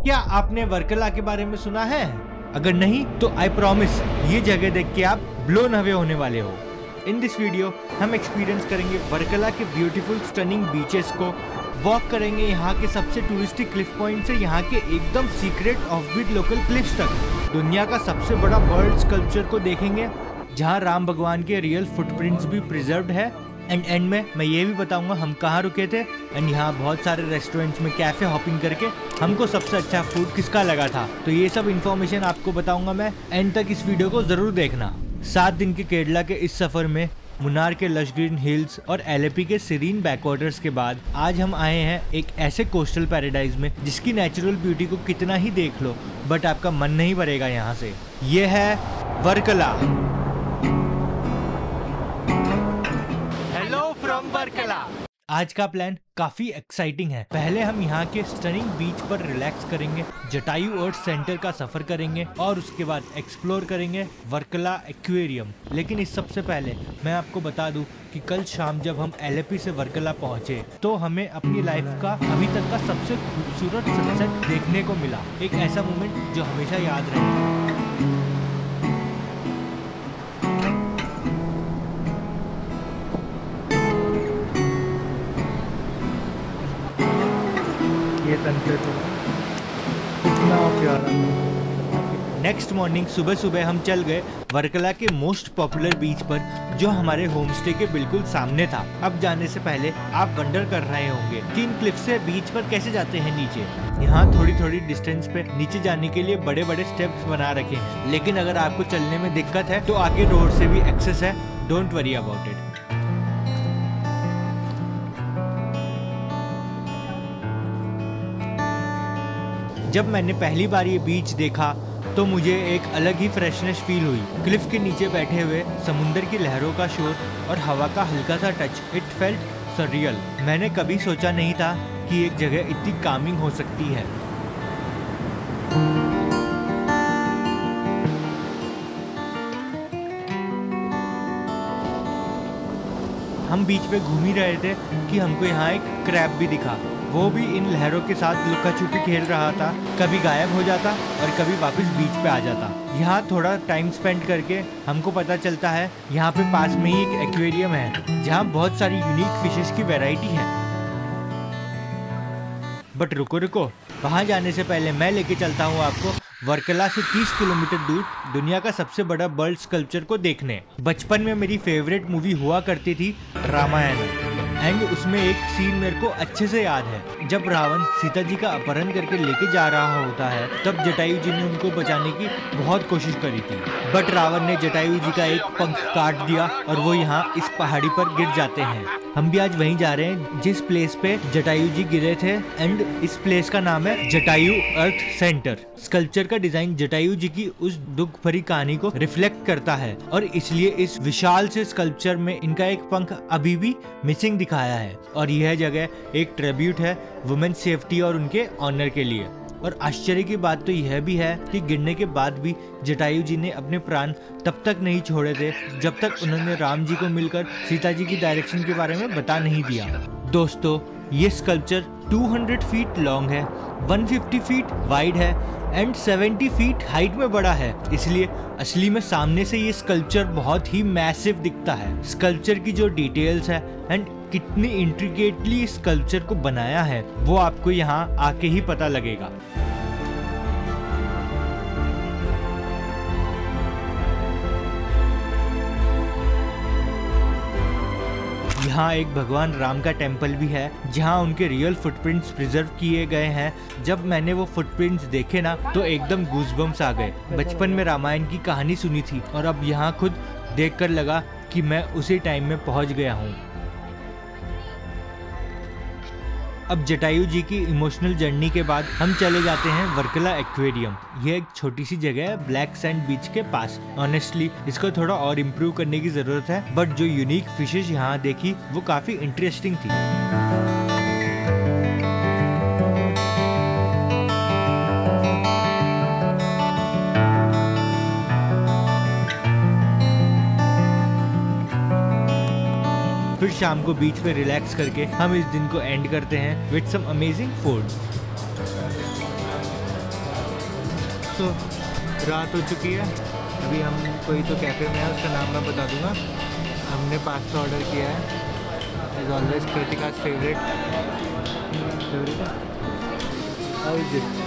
क्या आपने वर्कला के बारे में सुना है? अगर नहीं तो आई प्रॉमिस ये जगह देख के आप ब्लोन अवे होने वाले हो। इन दिस वीडियो हम एक्सपीरियंस करेंगे वर्कला के ब्यूटीफुल स्टनिंग बीचेस को, वॉक करेंगे यहाँ के सबसे टूरिस्टिक क्लिफ पॉइंट से यहाँ के एकदम सीक्रेट ऑफबीट लोकल क्लिफ्स तक। दुनिया का सबसे बड़ा बर्ड स्कल्पचर को देखेंगे जहाँ राम भगवान के रियल फुटप्रिंट्स भी प्रिजर्व्ड है। एंड में मैं ये भी बताऊंगा हम कहाँ रुके थे एंड यहाँ बहुत सारे रेस्टोरेंट्स में कैफे हॉपिंग करके हमको सबसे अच्छा फूड किसका लगा था। तो ये सब इन्फॉर्मेशन आपको बताऊंगा मैं, एंड तक इस वीडियो को जरूर देखना। 7 दिन के केरला के इस सफर में मुन्नार के लश ग्रीन हिल्स और एलेपी के सीरीन बैकवाटर्स के बाद आज हम आए हैं एक ऐसे कोस्टल पैराडाइज में जिसकी नेचुरल ब्यूटी को कितना ही देख लो बट आपका मन नहीं भरेगा यहाँ से। ये है वर्कला। वर्कला। आज का प्लान काफी एक्साइटिंग है। पहले हम यहाँ के स्टनिंग बीच पर रिलैक्स करेंगे, जटायु अर्थ सेंटर का सफर करेंगे और उसके बाद एक्सप्लोर करेंगे वर्कला एक्वेरियम। लेकिन इस सबसे पहले मैं आपको बता दूं कि कल शाम जब हम एलेपी से वर्कला पहुँचे तो हमें अपनी लाइफ का अभी तक का सबसे खूबसूरत सनसेट देखने को मिला। एक ऐसा मोमेंट जो हमेशा याद रहेगा। नेक्स्ट मॉर्निंग सुबह सुबह हम चल गए वर्कला के मोस्ट पॉपुलर बीच पर जो हमारे होम स्टे के बिल्कुल सामने था। अब जाने से पहले आप वंडर कर रहे होंगे कि इन क्लिफ से बीच पर कैसे जाते हैं नीचे। यहाँ थोड़ी थोड़ी डिस्टेंस पे नीचे जाने के लिए बड़े बड़े स्टेप्स बना रखे हैं, लेकिन अगर आपको चलने में दिक्कत है तो आगे रोड से भी एक्सेस है, डोंट वरी अबाउट इट। जब मैंने पहली बार ये बीच देखा तो मुझे एक अलग ही फ्रेशनेस फील हुई। क्लिफ के नीचे बैठे हुए समुंदर की लहरों का शोर और हवा का हल्का सा टच, इट फेल्ट सररियल। मैंने कभी सोचा नहीं था कि एक जगह इतनी कामिंग हो सकती है। हम बीच पे घूम ही रहे थे कि हमको यहाँ एक क्रैब भी दिखा। वो भी इन लहरों के साथ लुका छुपी खेल रहा था, कभी गायब हो जाता और कभी वापस बीच पे आ जाता। यहाँ थोड़ा टाइम स्पेंड करके हमको पता चलता है यहाँ पे पास में ही एक एक्वेरियम है जहाँ बहुत सारी यूनिक फिशेस की वैरायटी है। बट रुको, वहाँ जाने से पहले मैं लेके चलता हूँ आपको वर्कला से 30 किलोमीटर दूर दुनिया का सबसे बड़ा बर्ड स्कल्पचर को देखने। बचपन में मेरी फेवरेट मूवी हुआ करती थी रामायण, एंड उसमें एक सीन मेरे को अच्छे से याद है। जब रावण सीता जी का अपहरण करके लेके जा रहा होता है तब जटायु जी ने उनको बचाने की बहुत कोशिश करी थी, बट रावण ने जटायु जी का एक पंख काट दिया और वो यहाँ इस पहाड़ी पर गिर जाते हैं। हम भी आज वहीं जा रहे हैं जिस प्लेस पे जटायु जी गिरे थे, एंड इस प्लेस का नाम है जटायु अर्थ सेंटर। स्कल्पचर का डिजाइन जटायु जी की उस दुख भरी कहानी को रिफ्लेक्ट करता है और इसलिए इस विशाल से स्कल्पचर में इनका एक पंख अभी भी मिसिंग दिखाया है। और यह जगह एक ट्रिब्यूट है वुमेन सेफ्टी और उनके ऑनर के लिए। और आश्चर्य की बात तो यह भी है कि गिरने के बाद भी जटायु जी ने अपने प्राण तब तक नहीं छोड़े थे जब तक उन्होंने राम जी को मिलकर सीता जी की डायरेक्शन के बारे में बता नहीं दिया। दोस्तों, ये स्कल्पचर 200 फीट लॉन्ग है, 150 फीट वाइड है एंड 70 फीट हाइट में बड़ा है, इसलिए असली में सामने से ये स्कल्पचर बहुत ही मैसिव दिखता है। स्कल्पचर की जो डिटेल्स है एंड कितनी इंट्रिकेटली इस स्कल्पचर को बनाया है वो आपको यहाँ आके ही पता लगेगा। यहाँ एक भगवान राम का टेम्पल भी है जहाँ उनके रियल फुटप्रिंट्स प्रिजर्व किए गए हैं। जब मैंने वो फुटप्रिंट्स देखे ना तो एकदम गूज़बम्स आ गए। बचपन में रामायण की कहानी सुनी थी और अब यहाँ खुद देखकर लगा कि मैं उसी टाइम में पहुँच गया हूँ। अब जटायु जी की इमोशनल जर्नी के बाद हम चले जाते हैं वर्कला एक्वेरियम। ये एक छोटी सी जगह है ब्लैक सैंड बीच के पास। ऑनेस्टली इसको थोड़ा और इम्प्रूव करने की जरूरत है, बट जो यूनिक फिशेस यहाँ देखी वो काफी इंटरेस्टिंग थी। फिर शाम को बीच पे रिलैक्स करके हम इस दिन को एंड करते हैं विद सम अमेजिंग फूड। तो रात हो चुकी है। अभी हम कोई तो कैफ़े में है, उसका नाम मैं बता दूंगा। हमने पास्ता ऑर्डर किया है, एज ऑलवेज कृतिका's फेवरेट है। How is it?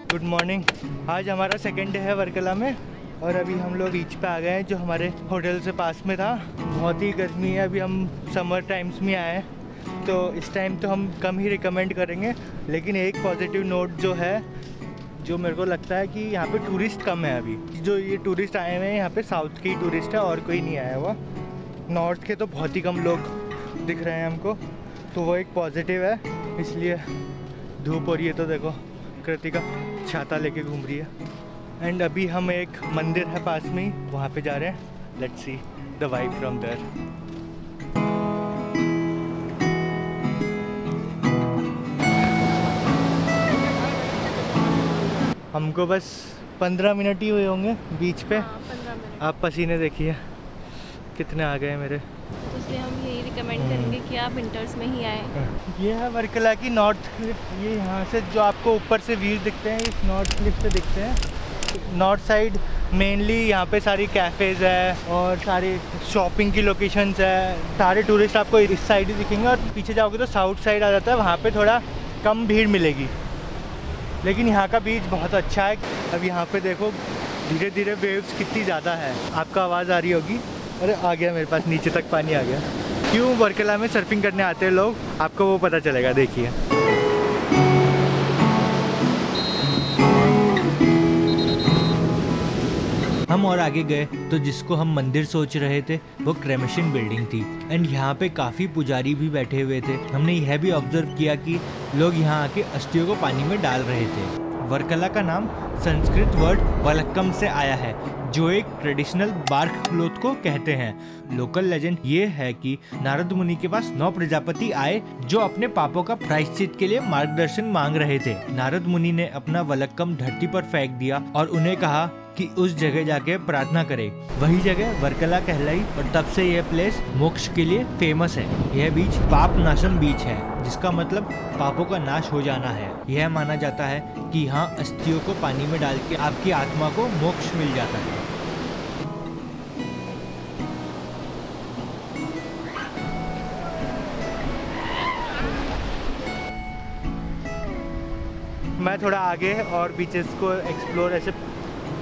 Good morning. आज हमारा सेकेंड डे है वर्कला में और अभी हम लोग बीच पे आ गए हैं जो हमारे होटल से पास में था। बहुत ही गर्मी है, अभी हम समर टाइम्स में आए हैं तो इस टाइम तो हम कम ही रिकमेंड करेंगे। लेकिन एक पॉजिटिव नोट जो है, जो मेरे को लगता है कि यहाँ पे टूरिस्ट कम है अभी। जो ये टूरिस्ट आए हुए हैं यहाँ पे साउथ के ही टूरिस्ट है और कोई नहीं आया हुआ। नॉर्थ के तो बहुत ही कम लोग दिख रहे हैं हमको, तो वो एक पॉजिटिव है। इसलिए धूप हो रही है तो देखो कृतिका छाता लेके घूम रही है। एंड अभी हम एक मंदिर है पास में ही, वहाँ पे जा रहे हैं। Let's see the vibe from there. हमको बस 15 मिनट ही हुए होंगे बीच पे। 15 मिनट। आप पसीने देखिए कितने आ गए मेरे। इसलिए हम यही रिकमेंड करेंगे कि आप विंटर्स में ही आए। ये है वर्कला की नॉर्थ क्लिफ। ये यहाँ से जो आपको ऊपर से व्यूज दिखते हैं इस नॉर्थ क्लिफ से दिखते हैं। नॉर्थ साइड मेनली यहाँ पे सारी कैफ़ेज़ है और सारी शॉपिंग की लोकेशंस है। सारे टूरिस्ट आपको इस साइड ही दिखेंगे और पीछे जाओगे तो साउथ साइड आ जाता है, वहाँ पे थोड़ा कम भीड़ मिलेगी। लेकिन यहाँ का बीच बहुत अच्छा है। अब यहाँ पे देखो धीरे धीरे वेव्स कितनी ज़्यादा है, आपको आवाज़ आ रही होगी। अरे आ गया मेरे पास, नीचे तक पानी आ गया। क्यों वर्कला में सर्फिंग करने आते हैं लोग, आपको वो पता चलेगा, देखिए। हम और आगे गए तो जिसको हम मंदिर सोच रहे थे वो क्रेमेशन बिल्डिंग थी। एंड यहाँ पे काफ़ी पुजारी भी बैठे हुए थे। हमने यह भी ऑब्जर्व किया कि लोग यहाँ आके अस्थियों को पानी में डाल रहे थे। वर्कला का नाम संस्कृत वर्ड वलक्कम से आया है, जो एक ट्रेडिशनल बार्क क्लॉथ को कहते हैं। लोकल लेजेंड ये है कि नारद मुनि के पास 9 प्रजापति आए जो अपने पापों का प्रायश्चित के लिए मार्गदर्शन मांग रहे थे। नारद मुनि ने अपना वलक्कम धरती पर फेंक दिया और उन्हें कहा कि उस जगह जाके प्रार्थना करें। वही जगह वर्कला कहलाई और तब से यह प्लेस मोक्ष के लिए फेमस है। यह बीच पाप नाशम बीच है, जिसका मतलब पापों का नाश हो जाना है। यह माना जाता है कि यहाँ अस्थियों को पानी में डाल के आपकी आत्मा को मोक्ष मिल जाता है। मैं थोड़ा आगे और बीचेस को एक्सप्लोर ऐसे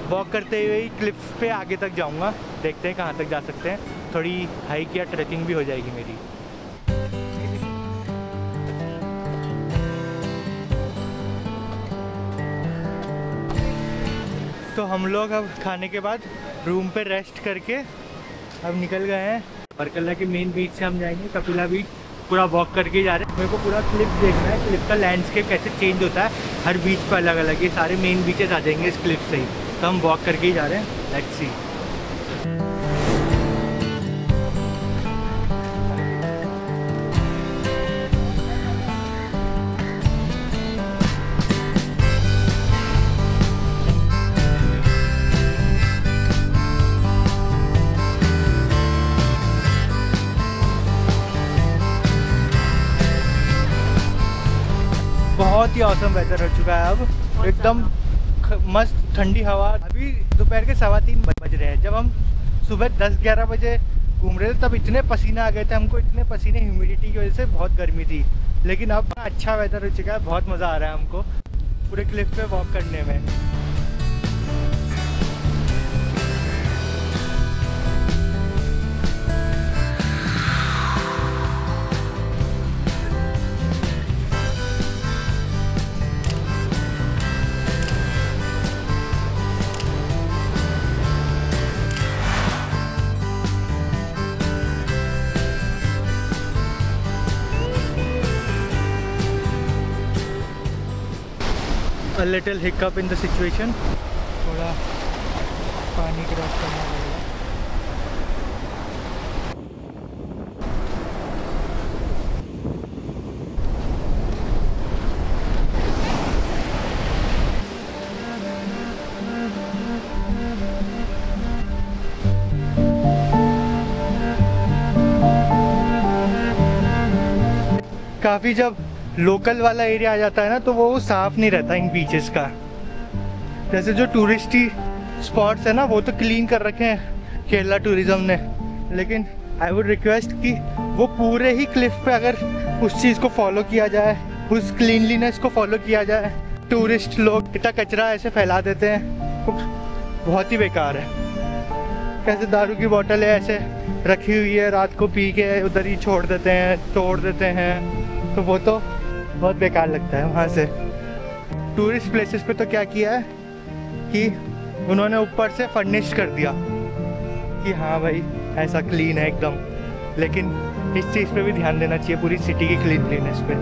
वॉक करते हुए ही क्लिफ पे आगे तक जाऊंगा। देखते हैं कहाँ तक जा सकते हैं। थोड़ी हाइक या ट्रैकिंग भी हो जाएगी मेरी। तो हम लोग अब खाने के बाद रूम पे रेस्ट करके अब निकल गए हैं। वर्कला के मेन बीच से हम जाएंगे कपिला बीच। पूरा वॉक करके जा रहे हैं। मेरे को पूरा क्लिफ देखना है, क्लिफ का लैंडस्केप कैसे चेंज होता है हर बीच पर अलग अलग। ये सारे मेन बीचेस आ जाएंगे इस क्लिफ से ही। तो हम वॉक करके ही जा रहे हैं। लेट्स सी। बहुत ही औसम वेदर हो चुका है अब, एकदम मस्त ठंडी हवा। अभी दोपहर के 3:15 बज रहे हैं। जब हम सुबह 10-11 बजे घूम रहे थे तब इतने पसीने आ गए थे हमको, इतने पसीने, ह्यूमिडिटी की वजह से बहुत गर्मी थी। लेकिन अब अच्छा वेदर हो चुका है, बहुत मज़ा आ रहा है हमको पूरे क्लिफ पे वॉक करने में। A little hiccup in the situation. थोड़ा पानी क्रॉस करना पड़ेगा। काफ़ी जब लोकल वाला एरिया आ जाता है ना तो वो साफ़ नहीं रहता इन बीचेस का। जैसे जो टूरिस्टी स्पॉट्स है ना वो तो क्लीन कर रखे हैं केरला टूरिज्म ने, लेकिन आई वुड रिक्वेस्ट कि वो पूरे ही क्लिफ पे अगर उस चीज़ को फॉलो किया जाए, उस क्लीनलीनेस को फॉलो किया जाए। टूरिस्ट लोग इतना कचरा ऐसे फैला देते हैं, वो बहुत ही बेकार है। कैसे दारू की बोतलें ऐसे रखी हुई है, रात को पी के उधर ही छोड़ देते हैं, तोड़ देते हैं, तो वो तो बहुत बेकार लगता है। वहाँ से टूरिस्ट प्लेसेस पे तो क्या किया है कि उन्होंने ऊपर से फर्निश कर दिया कि हाँ भाई ऐसा क्लीन है एकदम, लेकिन इस चीज़ पे भी ध्यान देना चाहिए, पूरी सिटी की क्लीनलीनेस पे।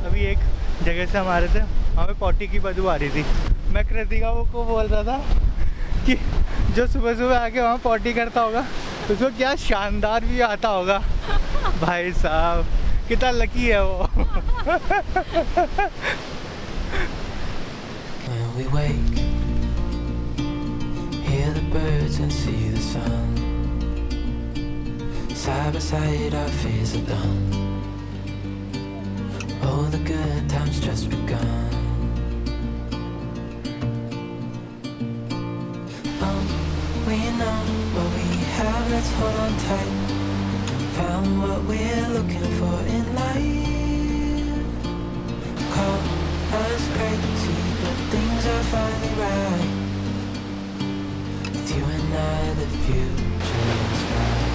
अभी एक जगह से हम आ रहे थे, वहाँ पे पॉटी की बदबू आ रही थी। मैं कृतिका को बोल रहा था कि जो सुबह सुबह आके वहाँ पॉटी करता होगा उसको क्या शानदार भी आता होगा। भाई साहब कितना लकी है वो। When we wake, hear the birds and see the sun. Side by side our fears are done. Oh, the good times just begun. We know what we have, let's hold on tight. Found what we're looking for in life. Call us crazy, but things are finally right. With you and I, the future is bright.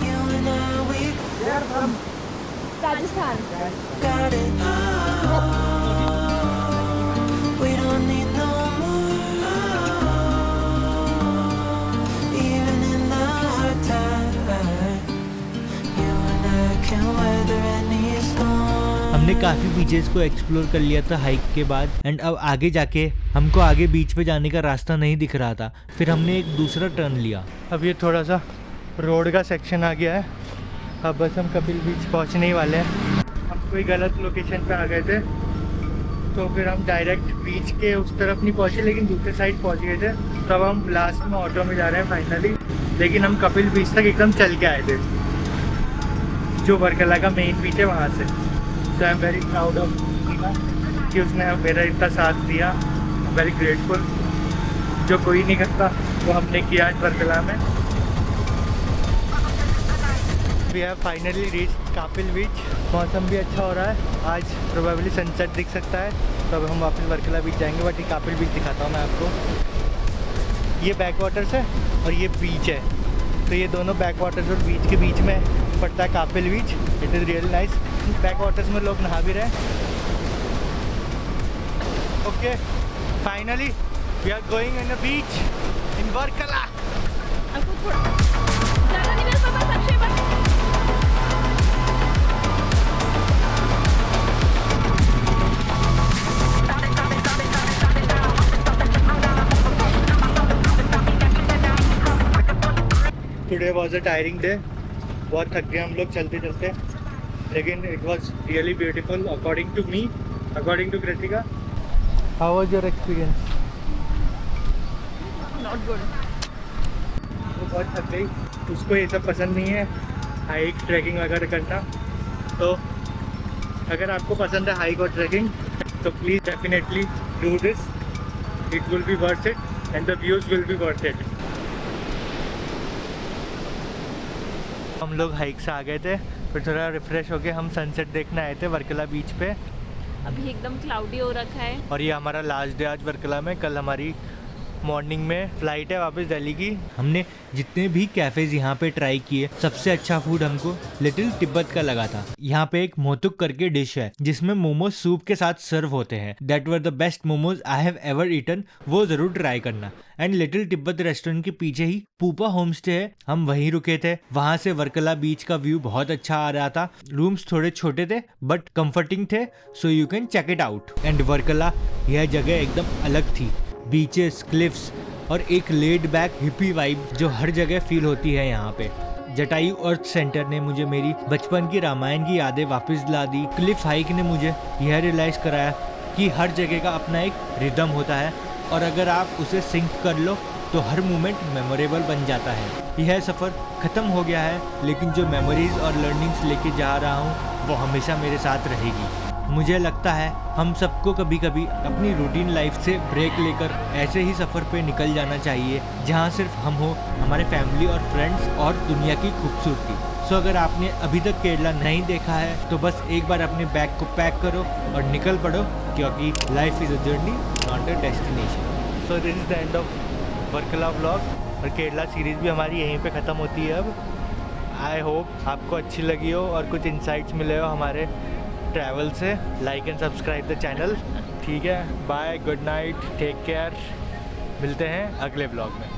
You and I, we Rajasthan. got it. We don't need no more. Even in the hard times, you and I can weather any storm. हमने काफ़ी beaches को explore कर लिया था hike के बाद, and अब आगे जाके हमको आगे बीच पे जाने का रास्ता नहीं दिख रहा था, फिर हमने एक दूसरा टर्न लिया। अब ये थोड़ा सा रोड का सेक्शन आ गया है, अब बस हम कपिल बीच पहुंचने ही वाले हैं। हम कोई गलत लोकेशन पे आ गए थे तो फिर हम डायरेक्ट बीच के उस तरफ नहीं पहुंचे, लेकिन दूसरे साइड पहुंच गए थे। तब हम लास्ट में ऑटो में जा रहे हैं फाइनली, लेकिन हम कपिल बीच तक एकदम चल के आए थे, जो वर्कला का मेन बीच है वहाँ से। So I am very proud of कि उसने मेरा इतना साथ दिया, वेरी ग्रेटफुल। जो कोई नहीं करता वो हमने किया आज वर्कला में। We have finally reach Kapil beach. मौसम भी अच्छा हो रहा है, आज प्रोबेबली सनसेट दिख सकता है, तो अब हम वापस वर्कला बीच जाएंगे। बट ये कपिल बीच दिखाता हूँ मैं आपको। ये बैक वाटर्स है और ये बीच है, तो ये दोनों बैक वाटर्स और बीच के बीच में पड़ता है Kapil beach. It is really nice. Back waters में लोग नहा भी रहे हैं। Okay, finally we are going in a beach in Varkala. Today was a tiring day, बहुत थक गए हम लोग चलते चलते, लेकिन it was really beautiful according to me, according to Kritika. How was your experience? Not good. वो बहुत थक गई, उसको ये सब पसंद नहीं है, हाइक ट्रैकिंग वगैरह करना। तो अगर आपको पसंद है हाइक और ट्रैकिंग तो please definitely do this, it will be worth it and the views will be worth it. हम लोग हाइक से आ गए थे, फिर थोड़ा रिफ्रेश होके हम सनसेट देखने आए थे वर्कला बीच पे। अभी एकदम क्लाउडी हो रखा है और ये हमारा लास्ट डे आज वर्कला में। कल हमारी मॉर्निंग में फ्लाइट है वापस दिल्ली की। हमने जितने भी कैफ़ेज़ यहाँ पे ट्राई किए, सबसे अच्छा फूड हमको लिटिल तिब्बत का लगा था। यहाँ पे एक मोतुक करके डिश है जिसमें मोमोज सूप के साथ सर्व होते हैं। That were the best momos I have ever eaten, वो ज़रूर ट्राई करना। एंड लिटिल तिब्बत रेस्टोरेंट के पीछे ही पूपा होम स्टे है, हम वहीं रुके थे। वहाँ से वर्कला बीच का व्यू बहुत अच्छा आ रहा था। रूम्स थोड़े छोटे थे बट कंफर्टिंग थे, so you can check it out. And Varkala यह जगह एकदम अलग थी। बीचेस, क्लिफ्स और एक लेड बैक हिपी वाइब जो हर जगह फील होती है यहाँ पे। जटायु अर्थ सेंटर ने मुझे मेरी बचपन की रामायण की यादें वापस दिला दी। क्लिफ हाइक ने मुझे यह रियलाइज़ कराया कि हर जगह का अपना एक रिदम होता है और अगर आप उसे सिंक कर लो तो हर मोमेंट मेमोरेबल बन जाता है। यह सफ़र ख़त्म हो गया है लेकिन जो मेमोरीज और लर्निंग्स लेके जा रहा हूँ वो हमेशा मेरे साथ रहेगी। मुझे लगता है हम सबको कभी कभी अपनी रूटीन लाइफ से ब्रेक लेकर ऐसे ही सफ़र पे निकल जाना चाहिए जहाँ सिर्फ हम हो, हमारे फैमिली और फ्रेंड्स और दुनिया की खूबसूरती। सो अगर आपने अभी तक केरला नहीं देखा है तो बस एक बार अपने बैग को पैक करो और निकल पड़ो, क्योंकि life is a journey not a destination. So this is the end of Varkala vlog और केरला सीरीज़ भी हमारी यहीं पे ख़त्म होती है अब। आई होप आपको अच्छी लगी हो और कुछ इंसाइट्स मिले हो हमारे ट्रैवल से। Like and subscribe the channel. ठीक है, bye, good night, take care, मिलते हैं अगले व्लॉग में।